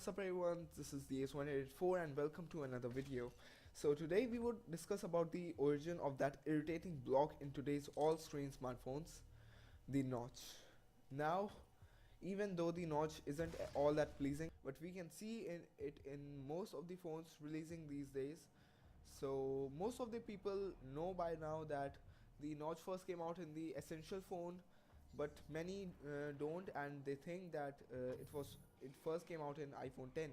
What's up everyone, this is the Ace184 and welcome to another video. So today we would discuss about the origin of that irritating block in today's all-screen smartphones, the notch. Now, even though the notch isn't all that pleasing, but we can see it in most of the phones releasing these days. So most of the people know by now that the notch first came out in the Essential phone, but many don't, and they think that it first came out in iPhone 10.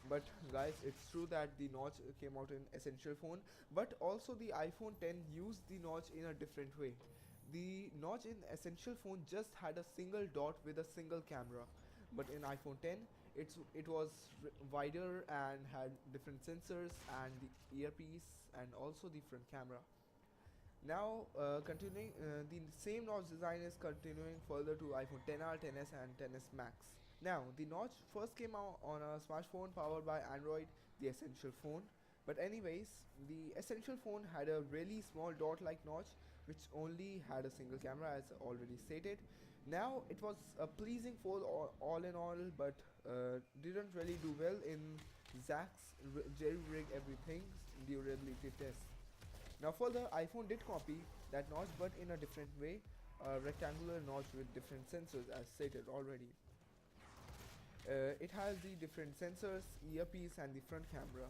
But guys, it's true that the notch came out in Essential phone, but also the iPhone 10 used the notch in a different way. The notch in Essential phone just had a single dot with a single camera, but in iPhone 10 it was wider and had different sensors and the earpiece and also the front camera. Now, continuing, the same notch design is continuing further to iPhone XR, XS and XS Max. Now, the notch first came out on a smartphone powered by Android, the Essential phone. But anyways, the Essential phone had a really small dot-like notch which only had a single camera, as already stated. Now, it was a pleasing fold all in all, but didn't really do well in Zach's jailbreak everything durability test. Now further, iPhone did copy that notch but in a different way, a rectangular notch with different sensors as stated already. It has the different sensors, earpiece and the front camera.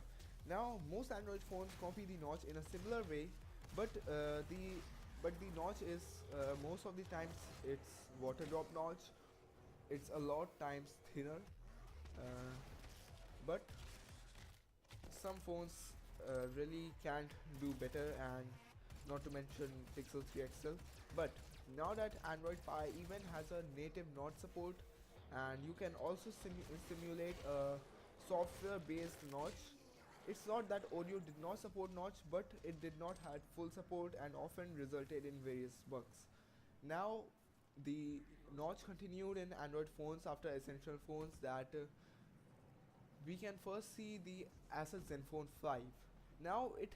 Now most Android phones copy the notch in a similar way, but the notch is most of the times it's water drop notch. It's a lot times thinner, but some phones really can't do better, and not to mention Pixel 3 XL. But now that Android Pie even has a native notch support, and you can also simulate a software based notch. It's not that audio did not support notch, but it did not have full support and often resulted in various bugs. Now the notch continued in Android phones after Essential phones that we can first see the Asus Zenfone 5. Now it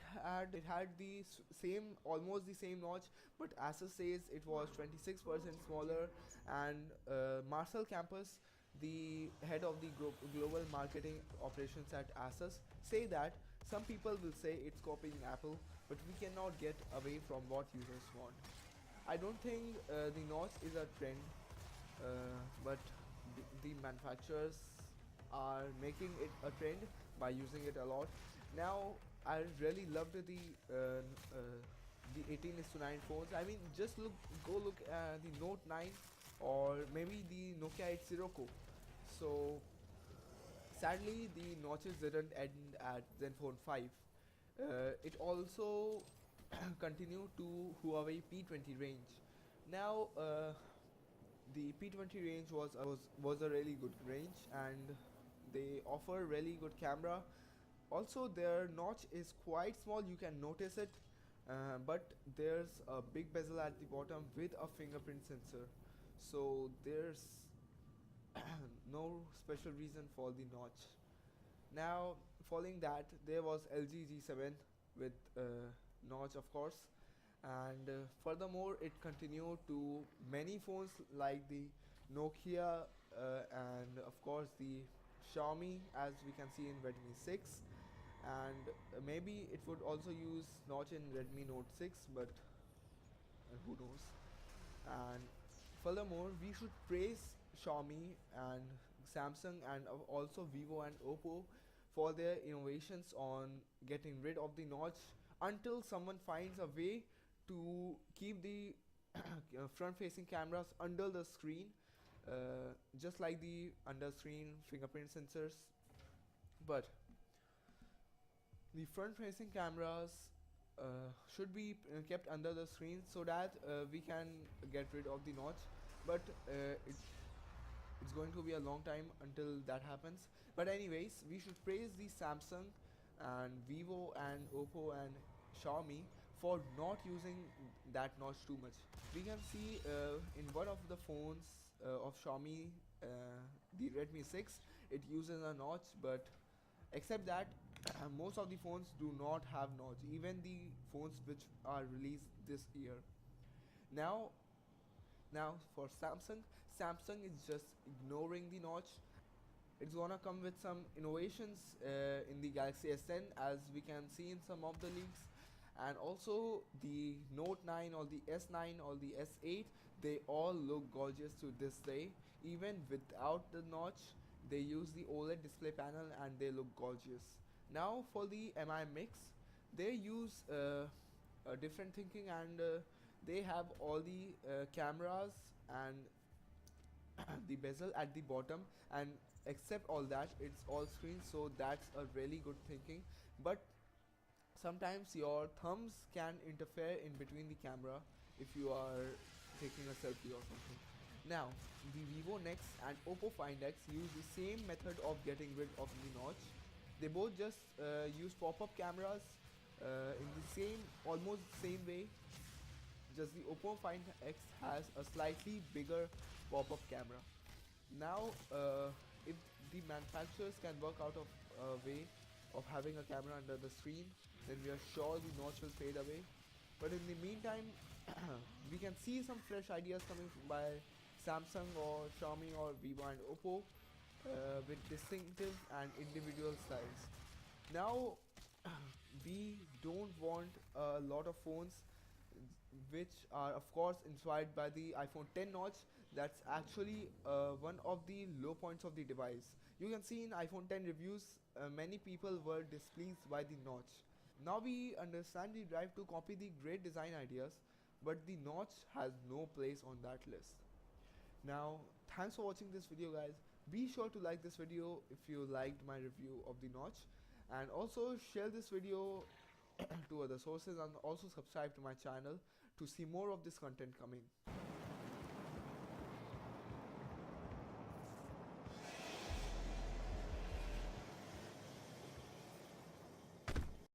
had the same, almost the same notch, but Asus says it was 26% smaller, and Marcel Campus, the head of the global marketing operations at Asus, say that some people will say it's copying Apple, but we cannot get away from what users want. I don't think the notch is a trend, but the manufacturers are making it a trend by using it a lot. Now I really loved the 18:9 phones. I mean, just go look at the Note 9 or maybe the Nokia 8 So sadly the notches didn't end at Zenfone 5. It also continued to Huawei P20 range. Now the P20 range was a really good range, and they offer really good camera. Also their notch is quite small, you can notice it, but there's a big bezel at the bottom with a fingerprint sensor, so there's no special reason for the notch. Now following that, there was LG G7 with notch of course, and furthermore it continued to many phones like the Nokia and of course the Xiaomi, as we can see in Redmi 6, and maybe it would also use notch in Redmi Note 6, but who knows. And furthermore, we should praise Xiaomi and Samsung and also Vivo and Oppo for their innovations on getting rid of the notch until someone finds a way to keep the front facing cameras under the screen, just like the under screen fingerprint sensors. But the front facing cameras should be kept under the screen so that we can get rid of the notch, but it's going to be a long time until that happens. But anyways, we should praise the Samsung and Vivo and Oppo and Xiaomi for not using that notch too much. We can see in one of the phones of Xiaomi, the Redmi 6, it uses a notch, but except that most of the phones do not have notch, even the phones which are released this year. Now for Samsung is just ignoring the notch, It's gonna come with some innovations in the Galaxy S10, as we can see in some of the leaks, and also the Note 9 or the S9 or the S8. They all look gorgeous to this day. Even without the notch, they use the OLED display panel and they look gorgeous. Now for the MI Mix, they use a different thinking, and they have all the cameras and the bezel at the bottom, and except all that it's all screen, so that's a really good thinking. But sometimes your thumbs can interfere in between the camera if you are taking a selfie or something. Now the Vivo Nex and Oppo Find X use the same method of getting rid of the notch. They both just use pop-up cameras in the same, almost same way. Just the Oppo Find X has a slightly bigger pop-up camera. Now, if the manufacturers can work out of a way of having a camera under the screen, then we are sure the notch will fade away. But in the meantime, we can see some fresh ideas coming by Samsung or Xiaomi or Vivo and Oppo with distinctive and individual styles. Now, we don't want a lot of phones which are of course inspired by the iPhone 10 notch. That's actually one of the low points of the device. You can see in iPhone 10 reviews, many people were displeased by the notch. Now we understand the drive to copy the great design ideas, but the notch has no place on that list. Now, thanks for watching this video, guys. Be sure to like this video if you liked my review of the notch, and also share this video to other sources, and also subscribe to my channel to see more of this content coming.